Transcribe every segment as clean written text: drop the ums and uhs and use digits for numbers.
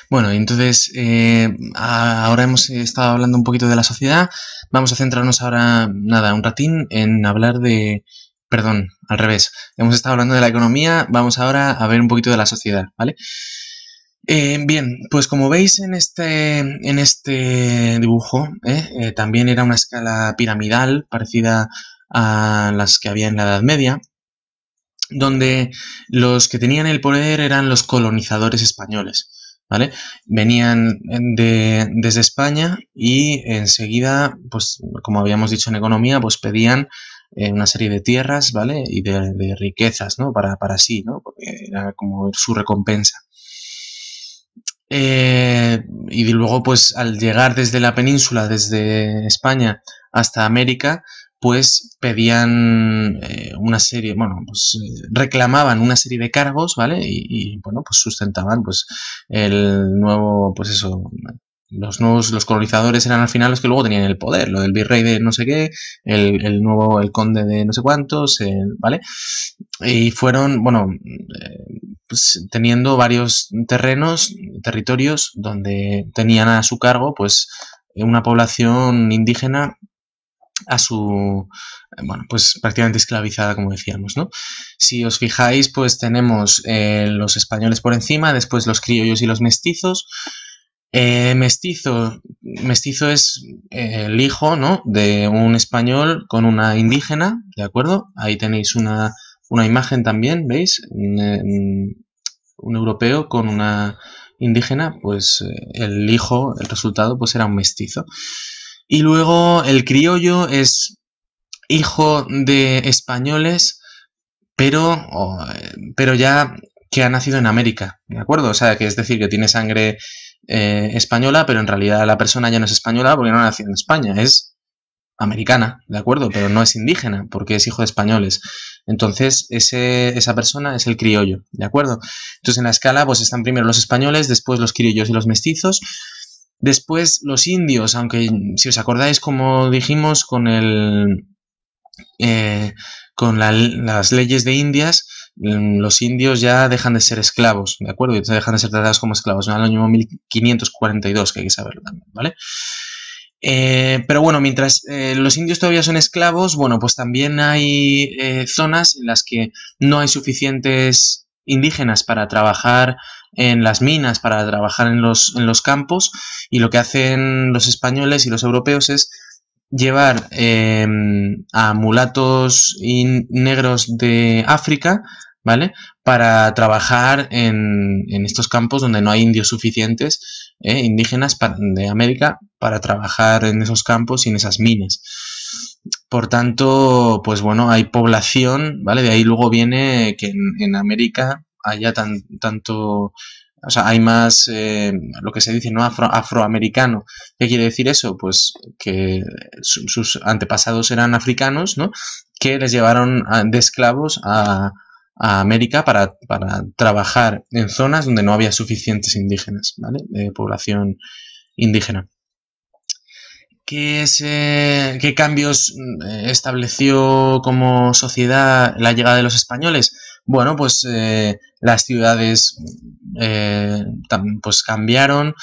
Bueno, entonces ahora hemos estado hablando un poquito de la sociedad. Vamos a centrarnos ahora, nada, un ratín en hablar de... Perdón, al revés. Hemos estado hablando de la economía, vamos ahora a ver un poquito de la sociedad, ¿vale? Bien, pues como veis en este dibujo, también era una escala piramidal parecida a las que había en la Edad Media, donde los que tenían el poder eran los colonizadores españoles, ¿vale? Venían desde España y enseguida, pues como habíamos dicho en economía, pues pedían una serie de tierras, ¿vale? Y de riquezas, ¿no? Para sí, ¿no? Porque era como su recompensa. Y luego, pues al llegar desde la península, desde España hasta América, pues pedían una serie, bueno, pues reclamaban una serie de cargos, ¿vale? Bueno, pues sustentaban, pues, el nuevo, pues eso, los colonizadores eran al final los que luego tenían el poder, lo del virrey de no sé qué, el conde de no sé cuántos, ¿vale? Y fueron, bueno, pues teniendo varios territorios donde tenían a su cargo, pues, una población indígena a su, bueno, pues prácticamente esclavizada, como decíamos, ¿no? Si os fijáis, pues tenemos los españoles por encima, después los criollos y los mestizos. Mestizo es el hijo, ¿no? De un español con una indígena, ¿de acuerdo? Ahí tenéis una imagen también, ¿veis? Un europeo con una indígena, pues el hijo, el resultado, pues era un mestizo. Y luego el criollo es hijo de españoles, pero, pero ya que ha nacido en América, ¿de acuerdo? O sea, que es decir, que tiene sangre española, pero en realidad la persona ya no es española porque no ha nacido en España, es americana, ¿de acuerdo? Pero no es indígena porque es hijo de españoles. Entonces, esa persona es el criollo, ¿de acuerdo? Entonces, en la escala, pues están primero los españoles, después los criollos y los mestizos. Después los indios, aunque si os acordáis, como dijimos, las leyes de Indias, los indios ya dejan de ser esclavos, ¿de acuerdo? Y dejan de ser tratados como esclavos en el año 1542, que hay que saberlo también, ¿vale? Pero bueno, mientras los indios todavía son esclavos, bueno, pues también hay zonas en las que no hay suficientes indígenas para trabajar en las minas, para trabajar en los campos, y lo que hacen los españoles y los europeos es llevar a mulatos y negros de África, ¿vale? Para trabajar en estos campos donde no hay indios suficientes, indígenas de América, para trabajar en esos campos y en esas minas. Por tanto, pues bueno, hay población, ¿vale? De ahí luego viene que en América haya tanto... O sea, hay más, lo que se dice, ¿no? Afroamericano. ¿Qué quiere decir eso? Pues que sus antepasados eran africanos, ¿no? Que les llevaron de esclavos a América para trabajar en zonas donde no había suficientes indígenas, ¿vale? Población indígena. ¿Qué cambios estableció como sociedad la llegada de los españoles? Bueno, pues las ciudades pues cambiaron,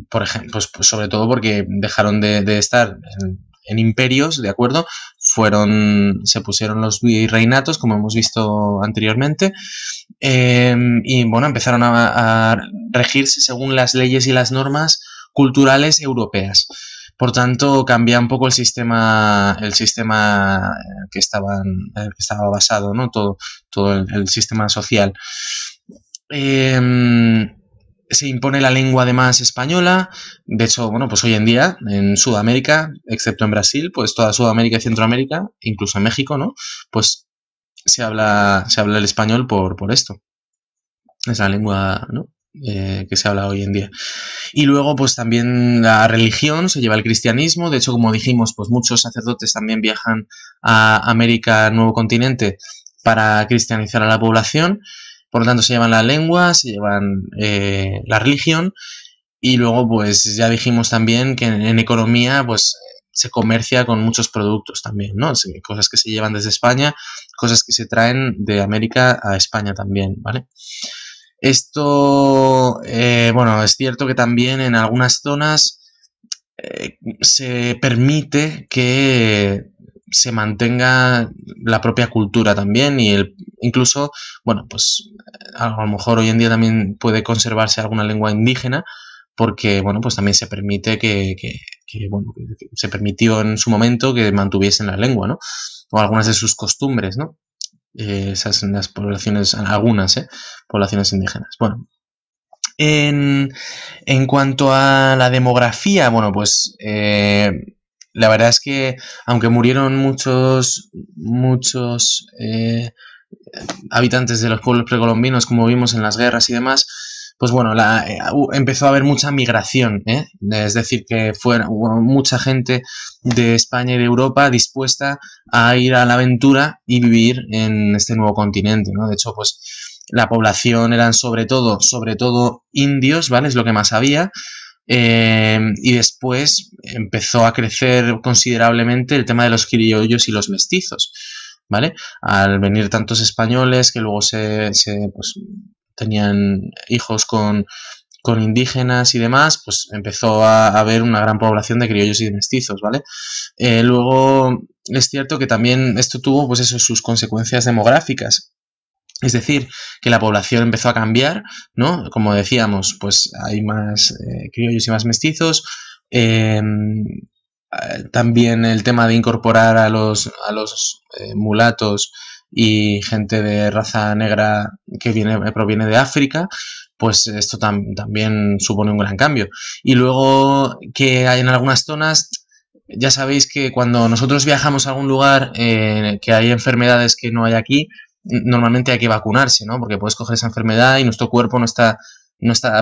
por ejemplo, pues sobre todo porque dejaron de estar en imperios, ¿de acuerdo? Se pusieron los virreinatos, como hemos visto anteriormente, y bueno, empezaron a regirse según las leyes y las normas culturales europeas. Por tanto, cambia un poco el sistema que estaba basado, ¿no? Todo el sistema social. Se impone la lengua además española. De hecho, bueno, pues hoy en día en Sudamérica, excepto en Brasil, pues toda Sudamérica y Centroamérica, incluso en México, ¿no? Pues se habla el español por esto. Es la lengua, ¿no? Que se habla hoy en día. Y luego, pues también la religión se lleva el cristianismo. De hecho, como dijimos, pues muchos sacerdotes también viajan a América, nuevo continente, para cristianizar a la población. Por lo tanto, se llevan la lengua, se llevan la religión. Y luego, pues ya dijimos también que en economía, pues se comercia con muchos productos también, ¿no? Cosas que se llevan desde España, cosas que se traen de América a España también, ¿vale? Esto bueno, es cierto que también en algunas zonas se permite que se mantenga la propia cultura también y incluso, bueno, pues a lo mejor hoy en día también puede conservarse alguna lengua indígena porque, bueno, pues también se permite bueno, que se permitió en su momento que mantuviesen la lengua, ¿no? O algunas de sus costumbres, ¿no? Esas en las poblaciones, algunas, poblaciones indígenas. Bueno, en cuanto a la demografía, bueno, pues la verdad es que aunque murieron muchos habitantes de los pueblos precolombinos, como vimos en las guerras y demás, pues bueno, empezó a haber mucha migración, es decir, que hubo mucha gente de España y de Europa dispuesta a ir a la aventura y vivir en este nuevo continente, ¿no? De hecho, pues la población eran sobre todo indios, ¿vale? Es lo que más había. Y después empezó a crecer considerablemente el tema de los criollos y los mestizos, ¿vale? Al venir tantos españoles que luego pues, tenían hijos con indígenas y demás, pues empezó a haber una gran población de criollos y de mestizos, ¿vale? Luego es cierto que también esto tuvo, pues eso, sus consecuencias demográficas. Es decir, que la población empezó a cambiar, ¿no? Como decíamos, pues hay más criollos y más mestizos. También el tema de incorporar a los mulatos y gente de raza negra que proviene de África, pues esto también supone un gran cambio. Y luego que hay en algunas zonas, ya sabéis que cuando nosotros viajamos a algún lugar que hay enfermedades que no hay aquí, normalmente hay que vacunarse, ¿no? Porque puedes coger esa enfermedad y nuestro cuerpo no está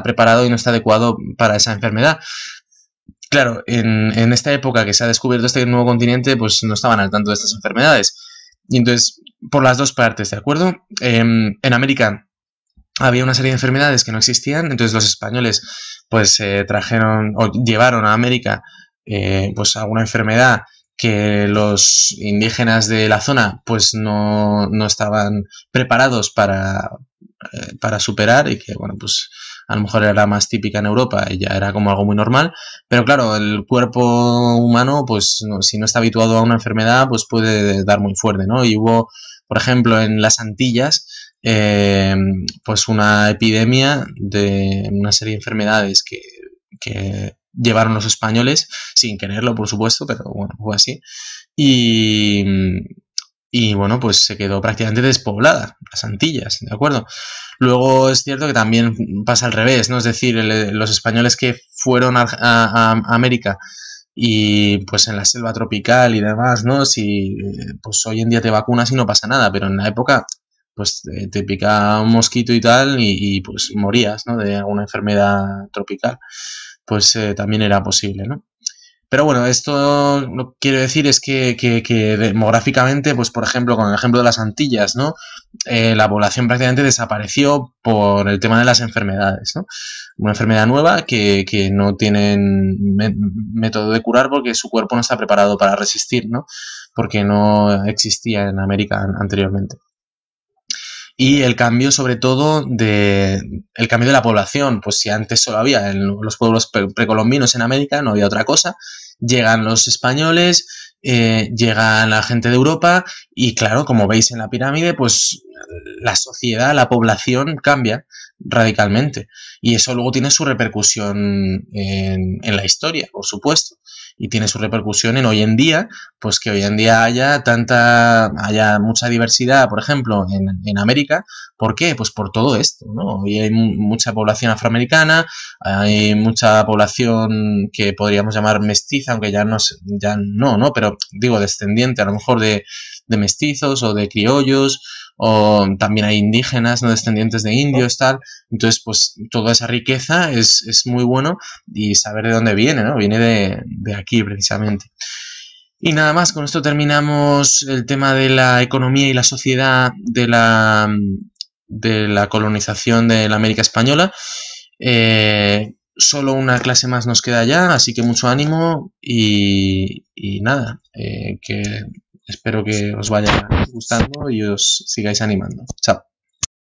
preparado y no está adecuado para esa enfermedad. Claro, en esta época que se ha descubierto este nuevo continente, pues no estaban al tanto de estas enfermedades. Y entonces, por las dos partes, ¿de acuerdo? En América había una serie de enfermedades que no existían, entonces los españoles pues trajeron o llevaron a América pues alguna enfermedad que los indígenas de la zona pues no estaban preparados para superar y que, bueno, pues a lo mejor era más típica en Europa y ya era como algo muy normal, pero claro, el cuerpo humano, pues si no está habituado a una enfermedad, pues puede dar muy fuerte, ¿no? Y hubo, por ejemplo, en las Antillas, pues una epidemia de una serie de enfermedades que llevaron los españoles, sin quererlo, por supuesto, pero bueno, fue así. Y bueno, pues se quedó prácticamente despoblada, las Antillas, ¿de acuerdo? Luego es cierto que también pasa al revés, ¿no? Es decir, los españoles que fueron a América y pues en la selva tropical y demás, ¿no? Si pues hoy en día te vacunas y no pasa nada, pero en la época pues te pica un mosquito y tal y pues morías, ¿no? De alguna enfermedad tropical, pues también era posible, ¿no? Pero bueno, esto lo que quiero decir es que demográficamente, pues por ejemplo, con el ejemplo de las Antillas, ¿no? La población prácticamente desapareció por el tema de las enfermedades, ¿no? Una enfermedad nueva que no tienen método de curar porque su cuerpo no está preparado para resistir, ¿no? Porque no existía en América anteriormente. Y el cambio, sobre todo, el cambio de la población. Pues si antes solo había en los pueblos precolombinos en América, no había otra cosa. Llegan los españoles, llega la gente de Europa y claro, como veis en la pirámide, pues la sociedad, la población cambia radicalmente. Y eso luego tiene su repercusión en la historia, por supuesto. Y tiene su repercusión en hoy en día, pues que hoy en día haya mucha diversidad, por ejemplo, en América. ¿Por qué? Pues por todo esto, ¿no? Hoy hay mucha población afroamericana, hay mucha población que podríamos llamar mestiza, aunque ya no, pero digo descendiente a lo mejor de mestizos o de criollos, o también hay indígenas, no descendientes de indios, tal. Entonces, pues toda esa riqueza es muy bueno y saber de dónde viene, ¿no? Viene de aquí precisamente. Y nada más, con esto terminamos el tema de la economía y la sociedad de la colonización de la América Española. Solo una clase más nos queda ya, así que mucho ánimo y nada, que espero que os vaya gustando y os sigáis animando. Chao.